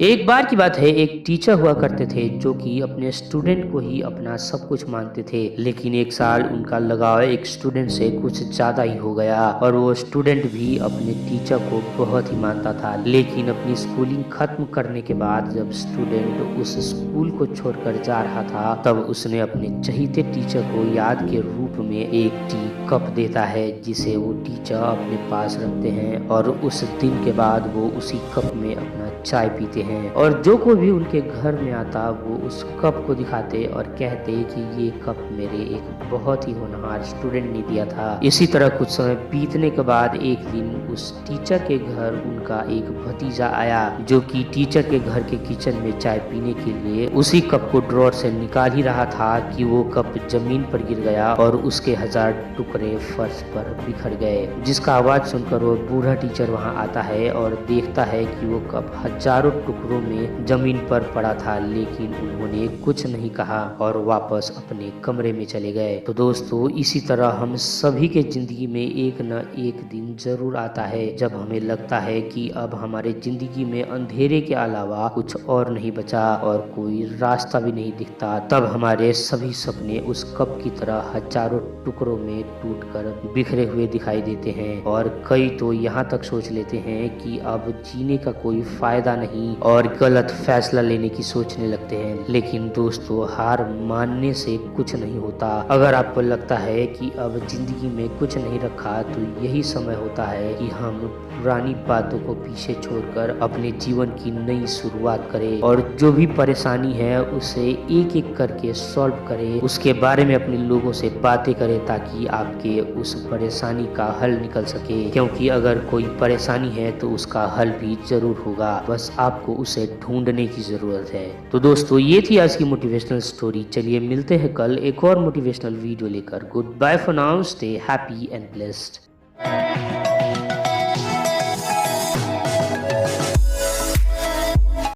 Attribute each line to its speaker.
Speaker 1: एक बार की बात है, एक टीचर हुआ करते थे जो कि अपने स्टूडेंट को ही अपना सब कुछ मानते थे। लेकिन एक साल उनका लगाव एक स्टूडेंट से कुछ ज्यादा ही हो गया और वो स्टूडेंट भी अपने टीचर को बहुत ही मानता था। लेकिन अपनी स्कूलिंग खत्म करने के बाद जब स्टूडेंट उस स्कूल को छोड़कर जा रहा था, तब उसने अपने चहीते टीचर को याद के रूप में एक टी कप देता है, जिसे वो टीचर अपने पास रखते हैं और उस दिन के बाद वो उसी कप में अपना चाय पीते हैं। और जो कोई भी उनके घर में आता वो उस कप को दिखाते और कहते कि ये कप मेरे एक बहुत ही होनहार स्टूडेंट ने दिया था। इसी तरह कुछ समय बीतने के बाद एक दिन उस टीचर के घर उनका एक भतीजा आया, जो कि टीचर के घर के किचन में चाय पीने के लिए उसी कप को ड्रॉर से निकाल ही रहा था कि वो कप जमीन पर गिर गया और उसके 1000 टुकड़े फर्श पर बिखर गए। जिसका आवाज सुनकर वो बूढ़ा टीचर वहां आता है और देखता है कि वो कप हजारों टुकड़ों में जमीन पर पड़ा था, लेकिन उन्होंने कुछ नहीं कहा और वापस अपने कमरे में चले गए। तो दोस्तों, इसी तरह हम सभी के जिंदगी में एक न एक दिन जरूर आता है जब हमें लगता है कि अब हमारे जिंदगी में अंधेरे के अलावा कुछ और नहीं बचा और कोई रास्ता भी नहीं दिखता। तब हमारे सभी सपने उस कप की तरह हजारों टुकड़ों में टूटकर बिखरे हुए दिखाई देते हैं और कई तो यहाँ तक सोच लेते हैं कि अब जीने का कोई फायदा नहीं और गलत फैसला लेने की सोचने लगते हैं। लेकिन दोस्तों, हार मानने से कुछ नहीं होता। अगर आपको लगता है कि अब जिंदगी में कुछ नहीं रखा, तो यही समय होता है कि हम पुरानी बातों को पीछे छोड़कर अपने जीवन की नई शुरुआत करें और जो भी परेशानी है उसे एक एक करके सॉल्व करें, उसके बारे में अपने लोगों से बातें करें ताकि आपके उस परेशानी का हल निकल सके। क्योंकि अगर कोई परेशानी है तो उसका हल भी जरूर होगा, बस आपको उसे ढूंढने की जरूरत है। तो दोस्तों, ये थी आज की मोटिवेशनल स्टोरी। चलिए मिलते हैं कल एक और मोटिवेशनल वीडियो लेकर। Goodbye for now, stay happy and blessed.